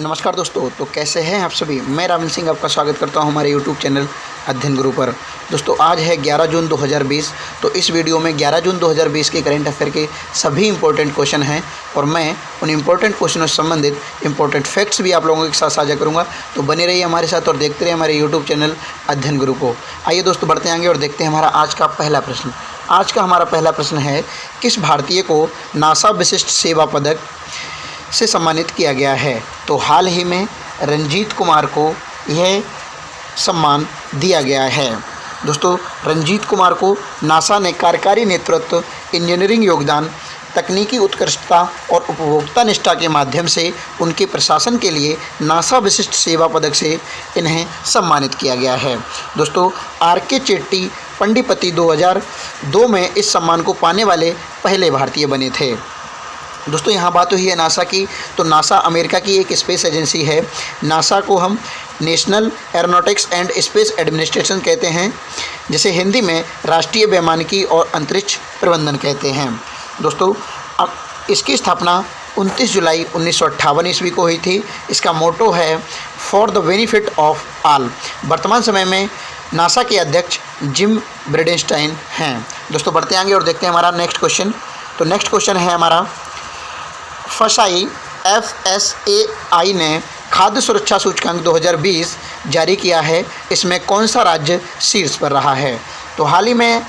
नमस्कार दोस्तों, तो कैसे हैं आप सभी। मैं राविन सिंह आपका स्वागत करता हूं हमारे YouTube चैनल अध्ययन गुरु पर। दोस्तों आज है 11 जून 2020। तो इस वीडियो में 11 जून 2020 के करंट अफेयर के सभी इंपॉर्टेंट क्वेश्चन हैं और मैं उन इंपॉर्टेंट क्वेश्चनों से संबंधित इंपॉर्टेंट फैक्ट्स भी आप लोगों के साथ साझा करूँगा। तो बने रहिए हमारे साथ और देखते रहिए हमारे यूट्यूब चैनल अध्ययन गुरु को। आइए दोस्तों बढ़ते आएंगे और देखते हैं हमारा आज का पहला प्रश्न। आज का हमारा पहला प्रश्न है, किस भारतीय को नासा विशिष्ट सेवा पदक से सम्मानित किया गया है। तो हाल ही में रंजीत कुमार को यह सम्मान दिया गया है। दोस्तों रंजीत कुमार को नासा ने कार्यकारी नेतृत्व, इंजीनियरिंग योगदान, तकनीकी उत्कृष्टता और उपभोक्ता निष्ठा के माध्यम से उनके प्रशासन के लिए नासा विशिष्ट सेवा पदक से इन्हें सम्मानित किया गया है। दोस्तों आर.के. चेट्टी पंडिपति 2002 में इस सम्मान को पाने वाले पहले भारतीय बने थे। दोस्तों यहाँ बात हुई है नासा की। तो नासा अमेरिका की एक स्पेस एजेंसी है। नासा को हम national aeronautics and space administration कहते हैं, जिसे हिंदी में राष्ट्रीय वैमानिकी और अंतरिक्ष प्रबंधन कहते हैं। दोस्तों इसकी स्थापना 29 जुलाई 1958 ईस्वी को हुई थी। इसका मोटो है for the benefit of all. वर्तमान समय में नासा के अध्यक्ष जिम ब्रिडेनस्टाइन हैं। दोस्तों बढ़ते आएंगे और देखते हैं हमारा नेक्स्ट क्वेश्चन। तो नेक्स्ट क्वेश्चन है हमारा, FSSAI ने खाद्य सुरक्षा सूचकांक 2020 जारी किया है। इसमें कौन सा राज्य शीर्ष पर रहा है। तो हाल ही में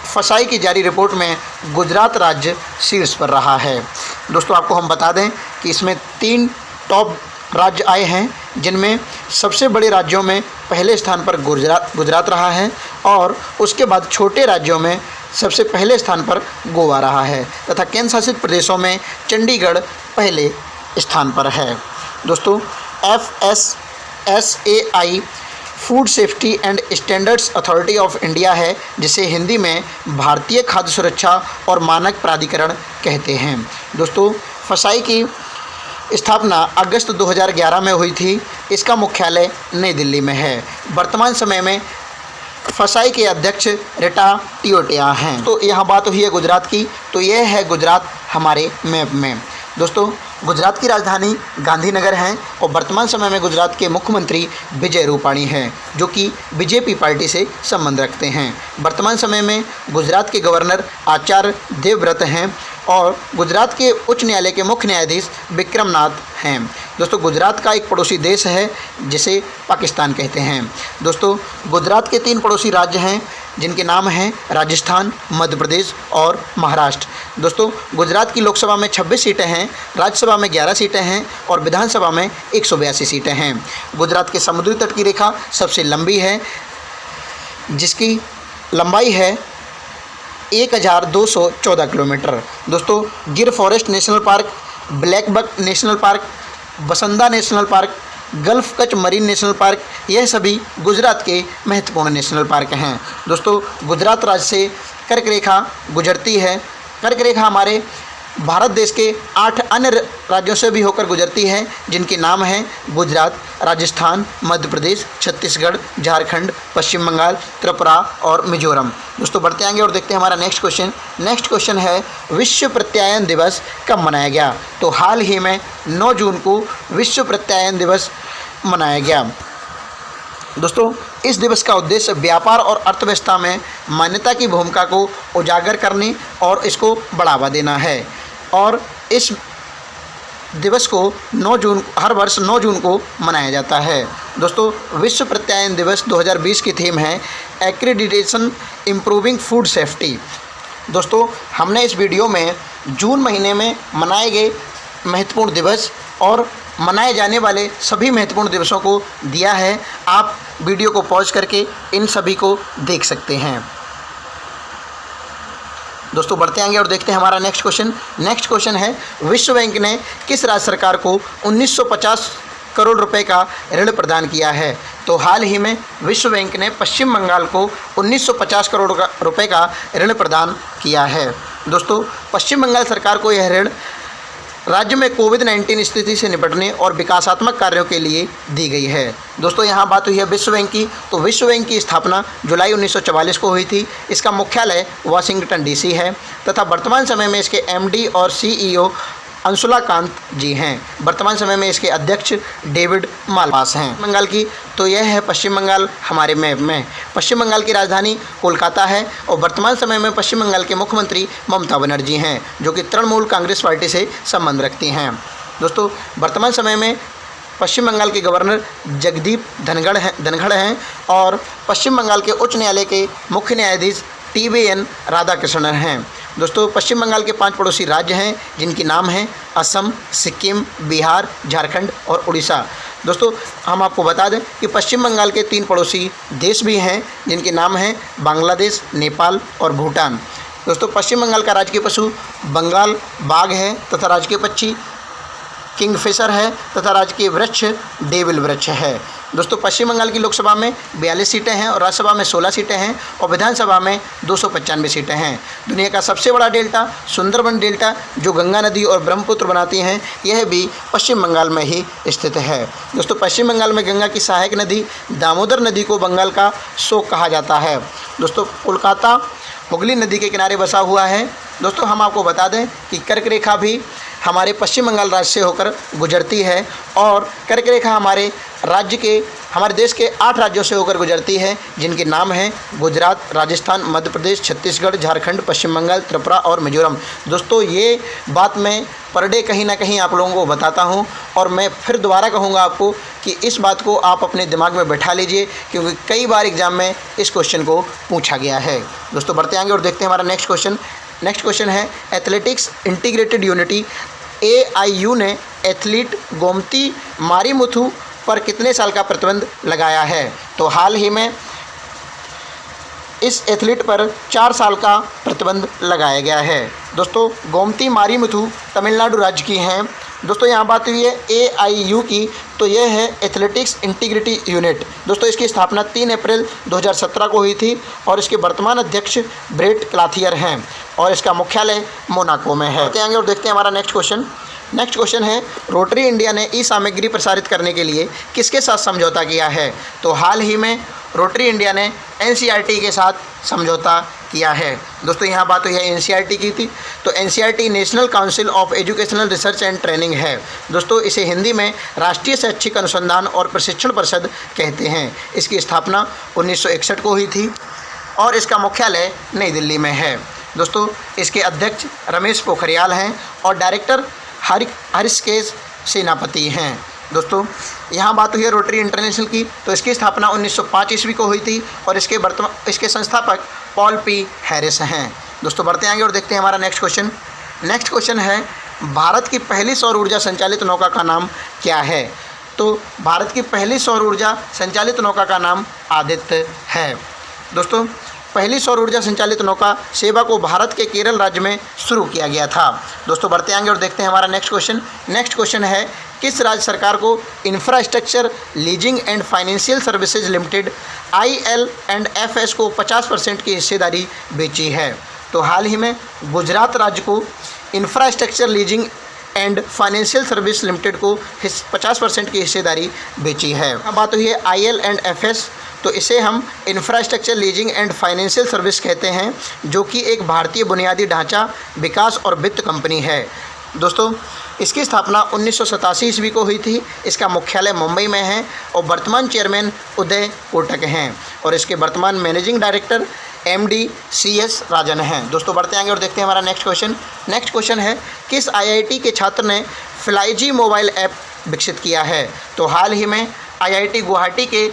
FSSAI की जारी रिपोर्ट में गुजरात राज्य शीर्ष पर रहा है। दोस्तों आपको हम बता दें कि इसमें 3 टॉप राज्य आए हैं, जिनमें सबसे बड़े राज्यों में पहले स्थान पर गुजरात रहा है और उसके बाद छोटे राज्यों में सबसे पहले स्थान पर गोवा रहा है तथा केंद्र शासित प्रदेशों में चंडीगढ़ पहले स्थान पर है। दोस्तों FSSAI food safety and standards authority of India है, जिसे हिंदी में भारतीय खाद्य सुरक्षा और मानक प्राधिकरण कहते हैं। दोस्तों FSSAI की स्थापना अगस्त 2011 में हुई थी। इसका मुख्यालय नई दिल्ली में है। वर्तमान समय में FSSAI के अध्यक्ष रीटा टियोटिया हैं। तो यहाँ बात हुई है गुजरात की। तो यह है गुजरात हमारे मैप में। दोस्तों गुजरात की राजधानी गांधीनगर है और वर्तमान समय में गुजरात के मुख्यमंत्री विजय रूपाणी हैं, जो कि बीजेपी पार्टी से संबंध रखते हैं। वर्तमान समय में गुजरात के गवर्नर आचार्य देवव्रत हैं और गुजरात के उच्च न्यायालय के मुख्य न्यायाधीश विक्रमनाथ हैं। दोस्तों गुजरात का एक पड़ोसी देश है जिसे पाकिस्तान कहते हैं। दोस्तों गुजरात के 3 पड़ोसी राज्य हैं, जिनके नाम हैं राजस्थान, मध्य प्रदेश और महाराष्ट्र। दोस्तों गुजरात की लोकसभा में 26 सीटें हैं, राज्यसभा में 11 सीटें हैं और विधानसभा में 182 सीटें हैं। गुजरात के समुद्री तट की रेखा सबसे लंबी है, जिसकी लंबाई है 1214 किलोमीटर। दोस्तों Gir forest national park, black buck national park, Bansda national park, gulf Kutch marine national park, यह सभी गुजरात के महत्वपूर्ण नेशनल पार्क हैं। दोस्तों गुजरात राज्य से कर्क रेखा गुजरती है। कर्क रेखा हमारे भारत देश के 8 अन्य राज्यों से भी होकर गुजरती है, जिनके नाम हैं गुजरात, राजस्थान, मध्य प्रदेश, छत्तीसगढ़, झारखंड, पश्चिम बंगाल, त्रिपुरा और मिजोरम। दोस्तों बढ़ते आएंगे और देखते हैं हमारा नेक्स्ट क्वेश्चन। नेक्स्ट क्वेश्चन है, विश्व प्रत्यायन दिवस कब मनाया गया। तो हाल ही में 9 जून को विश्व प्रत्यायन दिवस मनाया गया। दोस्तों इस दिवस का उद्देश्य व्यापार और अर्थव्यवस्था में मान्यता की भूमिका को उजागर करने और इसको बढ़ावा देना है और इस दिवस को हर वर्ष 9 जून को मनाया जाता है। दोस्तों विश्व प्रत्यायन दिवस 2020 की थीम है एक्रीडिटेशन इम्प्रूविंग फूड सेफ्टी। दोस्तों हमने इस वीडियो में जून महीने में मनाए गए महत्वपूर्ण दिवस और मनाए जाने वाले सभी महत्वपूर्ण दिवसों को दिया है। आप वीडियो को पॉज करके इन सभी को देख सकते हैं। दोस्तों बढ़ते आएंगे और देखते हैं हमारा नेक्स्ट क्वेश्चन। नेक्स्ट क्वेश्चन है, विश्व बैंक ने किस राज्य सरकार को 1950 करोड़ रुपए का ऋण प्रदान किया है। तो हाल ही में विश्व बैंक ने पश्चिम बंगाल को 1950 करोड़ रुपए का ऋण प्रदान किया है। दोस्तों पश्चिम बंगाल सरकार को यह ऋण राज्य में कोविड-19 स्थिति से निपटने और विकासात्मक कार्यों के लिए दी गई है। दोस्तों यहाँ बात हुई है विश्व बैंक की। तो विश्व बैंक की स्थापना जुलाई 1944 को हुई थी। इसका मुख्यालय वाशिंगटन DC है तथा वर्तमान समय में इसके MD और CEO अंशुला कांत जी हैं। वर्तमान समय में इसके अध्यक्ष डेविड मालपास हैं। बंगाल की तो यह है पश्चिम बंगाल हमारे मैप में। पश्चिम बंगाल की राजधानी कोलकाता है और वर्तमान समय में पश्चिम बंगाल के मुख्यमंत्री ममता बनर्जी हैं, जो कि तृणमूल कांग्रेस पार्टी से संबंध रखती हैं। दोस्तों वर्तमान समय में पश्चिम बंगाल के गवर्नर जगदीप धनखड़ हैं और पश्चिम बंगाल के उच्च न्यायालय के मुख्य न्यायाधीश TVN राधाकृष्णन हैं। दोस्तों पश्चिम बंगाल के 5 पड़ोसी राज्य हैं, जिनकी नाम हैं असम, सिक्किम, बिहार, झारखंड और उड़ीसा। दोस्तों हम आपको बता दें कि पश्चिम बंगाल के 3 पड़ोसी देश भी हैं, जिनके नाम हैं बांग्लादेश, नेपाल और भूटान। दोस्तों पश्चिम बंगाल का राजकीय पशु बंगाल बाघ है तथा राजकीय पक्षी किंगफिशर है तथा राजकीय वृक्ष डेविल वृक्ष है। दोस्तों पश्चिम बंगाल की लोकसभा में 42 सीटें हैं और राज्यसभा में 16 सीटें हैं और विधानसभा में 295 सीटें हैं। दुनिया का सबसे बड़ा डेल्टा सुंदरबन डेल्टा, जो गंगा नदी और ब्रह्मपुत्र बनाती हैं, यह भी पश्चिम बंगाल में ही स्थित है। दोस्तों पश्चिम बंगाल में गंगा की सहायक नदी दामोदर नदी को बंगाल का शोक कहा जाता है। दोस्तों कोलकाता हुगली नदी के किनारे बसा हुआ है। दोस्तों हम आपको बता दें कि कर्क रेखा भी हमारे पश्चिम बंगाल राज्य से होकर गुजरती है और कर्क रेखा हमारे देश के 8 राज्यों से होकर गुजरती है, जिनके नाम हैं गुजरात, राजस्थान, मध्य प्रदेश, छत्तीसगढ़, झारखंड, पश्चिम बंगाल, त्रिपुरा और मिजोरम। दोस्तों ये बात मैं पर डे कहीं ना कहीं आप लोगों को बताता हूं और मैं फिर दोबारा कहूंगा आपको कि इस बात को आप अपने दिमाग में बैठा लीजिए, क्योंकि कई बार एग्जाम में इस क्वेश्चन को पूछा गया है। दोस्तों बढ़ते आएंगे और देखते हैं हमारा नेक्स्ट क्वेश्चन है एथलेटिक्स इंटीग्रेटेड यूनिटी AIU ने एथलीट गोमती मारीमुथु पर कितने साल का प्रतिबंध लगाया है? तो हाल ही में इस एथलीट पर 4 साल का प्रतिबंध लगाया गया है। दोस्तों गोमती मारीमुथु तमिलनाडु राज्य की हैं। दोस्तों यहाँ बात हुई है AIU की, तो यह है एथलेटिक्स इंटीग्रिटी यूनिट। दोस्तों इसकी स्थापना 3 अप्रैल 2017 को हुई थी और इसके वर्तमान अध्यक्ष ब्रेट क्लाथियर हैं और इसका मुख्यालय मोनाको में है। आगे और देखते हैं हमारा नेक्स्ट क्वेश्चन है रोटरी इंडिया ने ई सामग्री प्रसारित करने के लिए किसके साथ समझौता किया है? तो हाल ही में रोटरी इंडिया ने NCERT के साथ समझौता किया है। दोस्तों यहाँ बात हुई है NCERT की थी, तो NCERT national council of educational research and training है। दोस्तों इसे हिंदी में राष्ट्रीय शैक्षिक अनुसंधान और प्रशिक्षण परिषद कहते हैं। इसकी स्थापना 1961 को हुई थी और इसका मुख्यालय नई दिल्ली में है। दोस्तों इसके अध्यक्ष रमेश पोखरियाल हैं और डायरेक्टर हरिकेश सेनापति हैं। दोस्तों यहाँ बात हुई है रोटरी इंटरनेशनल की, तो इसकी स्थापना 1905 ईस्वी को हुई थी और इसके संस्थापक पॉल P. हैरिस हैं। दोस्तों बढ़ते आएंगे और देखते हैं हमारा नेक्स्ट क्वेश्चन है भारत की पहली सौर ऊर्जा संचालित नौका का नाम क्या है? तो भारत की पहली सौर ऊर्जा संचालित नौका का नाम आदित्य है। दोस्तों पहली सौर ऊर्जा संचालित नौका सेवा को भारत के केरल राज्य में शुरू किया गया था। दोस्तों बढ़ते आएंगे और देखते हैं हमारा नेक्स्ट क्वेश्चन है किस राज्य सरकार को infrastructure leasing and financial services limited IL&FS को 50% की हिस्सेदारी बेची है? तो हाल ही में गुजरात राज्य को infrastructure leasing and financial service limited को 50% की हिस्सेदारी बेची है। अब बात हुई है IL&FS, तो इसे हम infrastructure leasing and financial service कहते हैं, जो कि एक भारतीय बुनियादी ढांचा विकास और वित्त कंपनी है। दोस्तों इसकी स्थापना 1987 ईस्वी को हुई थी। इसका मुख्यालय मुंबई में है और वर्तमान चेयरमैन उदय कोटक हैं और इसके वर्तमान मैनेजिंग डायरेक्टर MD CS राजन हैं। दोस्तों बढ़ते आएंगे और देखते हैं हमारा नेक्स्ट क्वेश्चन है किस IIT के छात्र ने फ्लाईजी मोबाइल ऐप विकसित किया है? तो हाल ही में IIT गुवाहाटी के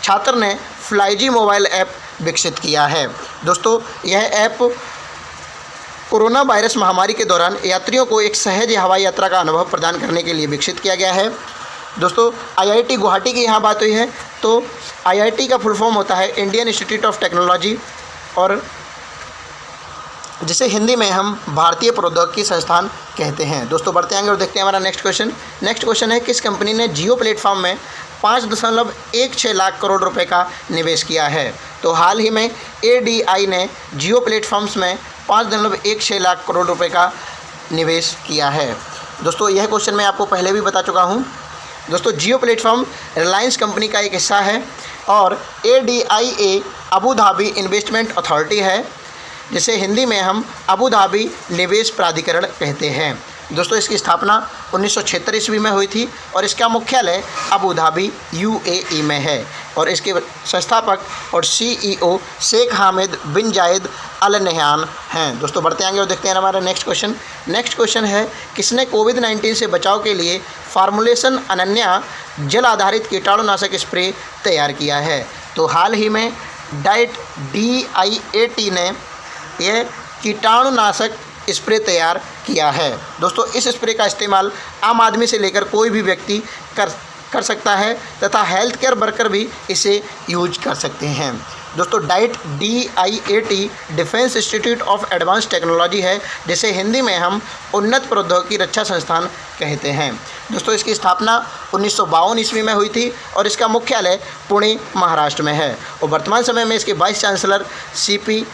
छात्र ने फ्लाईजी मोबाइल ऐप विकसित किया है। दोस्तों यह ऐप कोरोना वायरस महामारी के दौरान यात्रियों को एक सहज हवाई यात्रा का अनुभव प्रदान करने के लिए विकसित किया गया है। दोस्तों IIT गुवाहाटी की यहाँ बात हुई है, तो IIT का फुल फॉर्म होता है इंडियन इंस्टीट्यूट ऑफ टेक्नोलॉजी और जिसे हिंदी में हम भारतीय प्रौद्योगिकी संस्थान कहते हैं। दोस्तों बढ़ते आएंगे और देखते हैं हमारा नेक्स्ट क्वेश्चन है किस कंपनी ने जियो प्लेटफॉर्म में 5.16 लाख करोड़ रुपए का निवेश किया है? तो हाल ही में ADI ने जियो प्लेटफॉर्म्स में 5.16 लाख करोड़ रुपए का निवेश किया है। दोस्तों यह क्वेश्चन मैं आपको पहले भी बता चुका हूं। दोस्तों जियो प्लेटफॉर्म रिलायंस कंपनी का एक हिस्सा है और ADIA Abu Dhabi investment authority है, जिसे हिंदी में हम अबू धाबी निवेश प्राधिकरण कहते हैं। दोस्तों इसकी स्थापना 1976 ईस्वी में हुई थी और इसका मुख्यालय अबू धाबी UAE में है और इसके संस्थापक और CEO शेख हामिद बिन जायद अल नहयान हैं। दोस्तों बढ़ते आएंगे और देखते हैं हमारा नेक्स्ट क्वेश्चन। नेक्स्ट क्वेश्चन है, किसने कोविड-19 से बचाव के लिए फार्मूलेशन अनन्या जल आधारित कीटाणुनाशक स्प्रे तैयार किया है? तो हाल ही में डाइट DIAT ने यह कीटाणुनाशक स्प्रे तैयार किया है। दोस्तों इस स्प्रे का इस्तेमाल आम आदमी से लेकर कोई भी व्यक्ति कर सकता है तथा हेल्थ केयर वर्कर भी इसे यूज कर सकते हैं। दोस्तों diet DIAT defence institute of advance technology है, जिसे हिंदी में हम उन्नत प्रौद्योगिकी रक्षा संस्थान कहते हैं। दोस्तों इसकी स्थापना 1952 ईस्वी में हुई थी और इसका मुख्यालय पुणे महाराष्ट्र में है और वर्तमान समय में इसके vice chancellor CP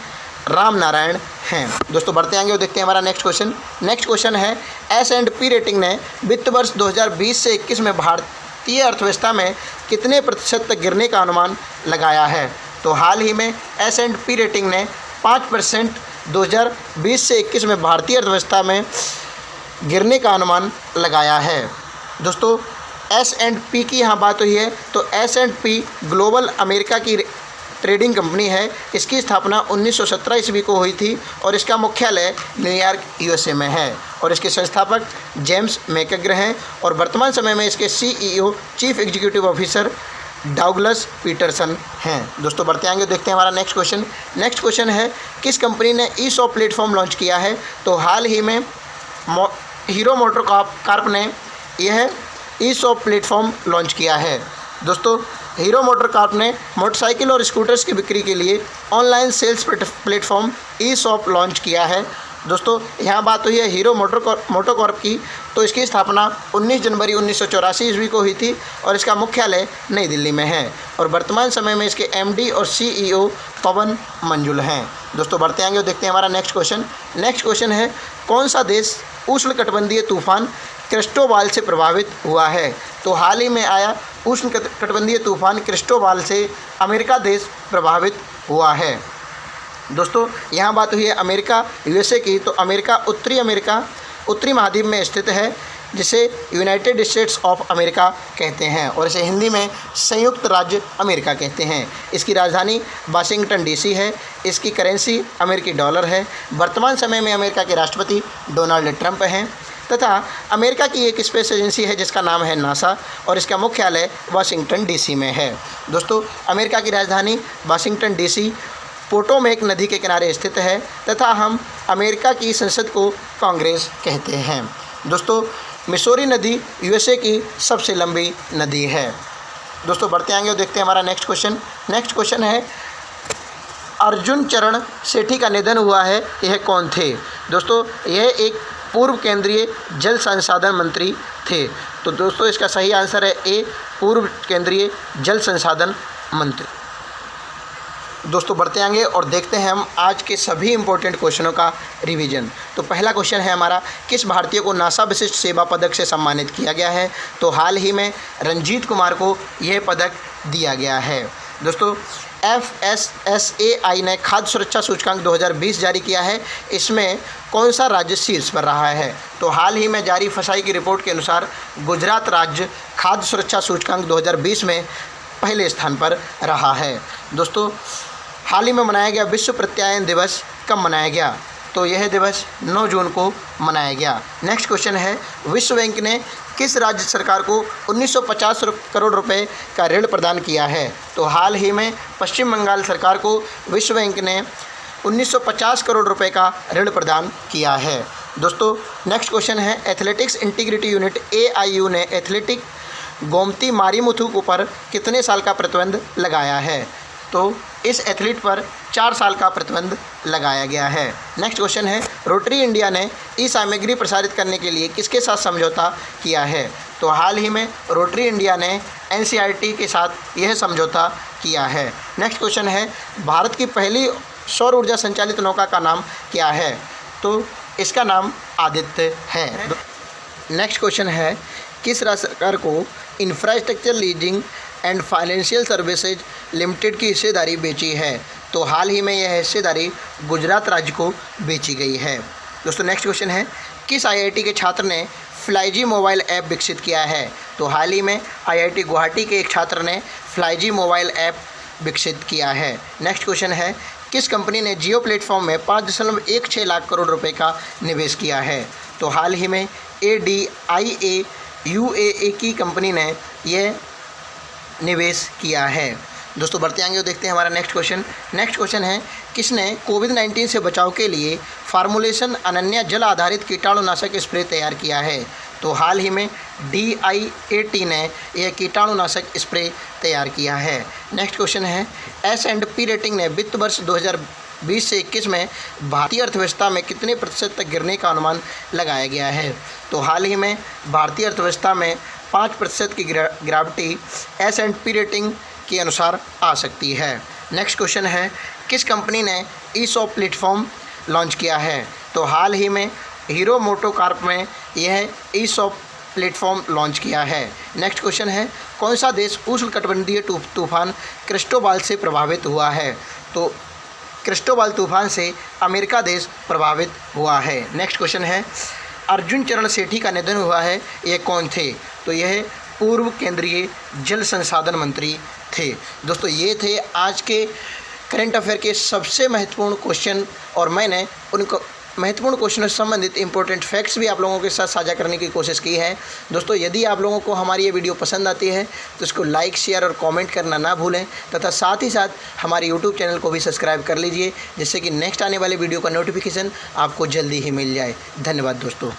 Ram Narayan हैं। दोस्तों बढ़ते आएंगे और देखते हैं हमारा नेक्स्ट क्वेश्चन। नेक्स्ट क्वेश्चन है, S&P रेटिंग ने वित्त वर्ष 2020 से 21 में भारतीय अर्थव्यवस्था में कितने प्रतिशत तक गिरने का अनुमान लगाया है? तो हाल ही में S&P रेटिंग ने 5% 2020 से 21 में भारतीय अर्थव्यवस्था में गिरने का अनुमान लगाया है। दोस्तों S&P की यहाँ बात हुई है तो S&P ग्लोबल अमेरिका की ट्रेडिंग कंपनी है। इसकी स्थापना 1917 ईस्वी को हुई थी और इसका मुख्यालय न्यूयॉर्क USA में है और इसके संस्थापक जेम्स मैकग्रे हैं और वर्तमान समय में इसके CEO chief executive officer Douglas Peterson हैं। दोस्तों बढ़ते आएंगे देखते हैं हमारा नेक्स्ट क्वेश्चन। नेक्स्ट क्वेश्चन है, किस कंपनी ने ESOP प्लेटफॉर्म लॉन्च किया है? तो हाल ही में हीरो मोटर कॉर्प ने यह ESOP प्लेटफॉर्म लॉन्च किया है। दोस्तों हीरो मोटर कॉर्प ने मोटरसाइकिल और स्कूटर्स की बिक्री के लिए online sales platform ESOP launch किया है। दोस्तों यहाँ बात हुई है हीरो मोटर कॉर्प की, तो इसकी स्थापना 19 जनवरी 1984 ईस्वी को हुई थी और इसका मुख्यालय नई दिल्ली में है और वर्तमान समय में इसके MD और CEO पवन मंजुल हैं। दोस्तों बढ़ते आएंगे और देखते हैं हमारा नेक्स्ट क्वेश्चन। नेक्स्ट क्वेश्चन है, कौन सा देश उष्णकटिबंधीय तूफान क्रिस्टोबाल से प्रभावित हुआ है? तो हाल ही में आया उष्णकटिबंधीय तूफान क्रिस्टोबाल से अमेरिका देश प्रभावित हुआ है। दोस्तों यहाँ बात हुई है अमेरिका USA की, तो अमेरिका उत्तरी महाद्वीप में स्थित है, जिसे यूनाइटेड स्टेट्स ऑफ अमेरिका कहते हैं और इसे हिंदी में संयुक्त राज्य अमेरिका कहते हैं। इसकी राजधानी वाशिंगटन DC है। इसकी करेंसी अमेरिकी डॉलर है। वर्तमान समय में अमेरिका के राष्ट्रपति डोनाल्ड ट्रंप हैं तथा अमेरिका की एक स्पेस एजेंसी है जिसका नाम है NASA और इसका मुख्यालय वाशिंगटन DC में है। दोस्तों अमेरिका की राजधानी वाशिंगटन DC पोटोमेक नदी के किनारे स्थित है तथा हम अमेरिका की संसद को कांग्रेस कहते हैं। दोस्तों मिसौरी नदी USA की सबसे लंबी नदी है। दोस्तों बढ़ते आएंगे और देखते हैं हमारा नेक्स्ट क्वेश्चन। नेक्स्ट क्वेश्चन है, अर्जुन चरण सेठी का निधन हुआ है, यह कौन थे? दोस्तों यह एक पूर्व केंद्रीय जल संसाधन मंत्री थे। तो दोस्तों इसका सही आंसर है A, पूर्व केंद्रीय जल संसाधन मंत्री। दोस्तों बढ़ते आएंगे और देखते हैं हम आज के सभी इंपॉर्टेंट क्वेश्चनों का रिवीजन। तो पहला क्वेश्चन है हमारा, किस भारतीय को नासा विशिष्ट सेवा पदक से सम्मानित किया गया है? तो हाल ही में रंजीत कुमार को यह पदक दिया गया है। दोस्तों FSSAI ने खाद्य सुरक्षा सूचकांक 2020 जारी किया है। इसमें कौन सा राज्य शीर्ष पर रहा है? तो हाल ही में जारी FSSAI की रिपोर्ट के अनुसार गुजरात राज्य खाद्य सुरक्षा सूचकांक 2020 में पहले स्थान पर रहा है। दोस्तों हाल ही में मनाया गया विश्व प्रत्यायन दिवस कब मनाया गया? तो यह दिवस 9 जून को मनाया गया। नेक्स्ट क्वेश्चन है, विश्व बैंक ने किस राज्य सरकार को 1950 करोड़ रुपए का ऋण प्रदान किया है? तो हाल ही में पश्चिम बंगाल सरकार को विश्व बैंक ने 1950 करोड़ रुपए का ऋण प्रदान किया है। दोस्तों नेक्स्ट क्वेश्चन है, एथलेटिक्स इंटीग्रिटी यूनिट AIU ने एथलेटिक गोमती मारीमुथु पर कितने साल का प्रतिबंध लगाया है? तो इस एथलीट पर 4 साल का प्रतिबंध लगाया गया है। नेक्स्ट क्वेश्चन है, रोटरी इंडिया ने ई-सामग्री प्रसारित करने के लिए किसके साथ समझौता किया है? तो हाल ही में रोटरी इंडिया ने NCERT के साथ यह समझौता किया है। नेक्स्ट क्वेश्चन है, भारत की पहली सौर ऊर्जा संचालित नौका का नाम क्या है? तो इसका नाम आदित्य है। नेक्स्ट क्वेश्चन है, किस राज्य सरकार को infrastructure leasing and financial services limited की हिस्सेदारी बेची है? तो हाल ही में यह हिस्सेदारी गुजरात राज्य को बेची गई है। दोस्तों नेक्स्ट क्वेश्चन है, किस आईआईटी के छात्र ने फ्लाईजी मोबाइल ऐप विकसित किया है? तो हाल ही में आईआईटी गुवाहाटी के एक छात्र ने फ्लाईजी मोबाइल ऐप विकसित किया है। नेक्स्ट क्वेश्चन है, किस कंपनी ने जियो प्लेटफॉर्म में 5.16 लाख करोड़ रुपए का निवेश किया है? तो हाल ही में ADIA UAE की कंपनी ने यह निवेश किया है। दोस्तों बढ़ते आएंगे और देखते हैं हमारा नेक्स्ट क्वेश्चन। नेक्स्ट क्वेश्चन है, किसने कोविड-19 से बचाव के लिए फार्मूलेशन अनन्य जल आधारित कीटाणुनाशक स्प्रे तैयार किया है? तो हाल ही में DIAT ने यह कीटाणुनाशक स्प्रे तैयार किया है। नेक्स्ट क्वेश्चन है, S&P रेटिंग ने वित्त वर्ष 2020 से 21 में भारतीय अर्थव्यवस्था में कितने प्रतिशत तक गिरने का अनुमान लगाया गया है? तो हाल ही में भारतीय अर्थव्यवस्था में 5% की गिरावटी S&P रेटिंग के अनुसार आ सकती है। नेक्स्ट क्वेश्चन है, किस कंपनी ने ESOP प्लेटफॉर्म लॉन्च किया है? तो हाल ही में हीरो मोटोकॉर्प में यह ESOP प्लेटफॉर्म लॉन्च किया है। नेक्स्ट क्वेश्चन है, कौन सा देश उष्णकटिबंधीय तूफान क्रिस्टोबाल से प्रभावित हुआ है? तो क्रिस्टोबाल तूफान से अमेरिका देश प्रभावित हुआ है। नेक्स्ट क्वेश्चन है, अर्जुन चरण सेठी का निधन हुआ है, ये कौन थे? तो यह पूर्व केंद्रीय जल संसाधन मंत्री थे। दोस्तों ये थे आज के करंट अफेयर के सबसे महत्वपूर्ण क्वेश्चन और मैंने उनको महत्वपूर्ण क्वेश्चनों से संबंधित इंपॉर्टेंट फैक्ट्स भी आप लोगों के साथ साझा करने की कोशिश की है। दोस्तों यदि आप लोगों को हमारी ये वीडियो पसंद आती है तो इसको लाइक, शेयर और कमेंट करना ना भूलें तथा साथ ही साथ हमारे यूट्यूब चैनल को भी सब्सक्राइब कर लीजिए, जिससे कि नेक्स्ट आने वाले वीडियो का नोटिफिकेशन आपको जल्दी ही मिल जाए। धन्यवाद दोस्तों।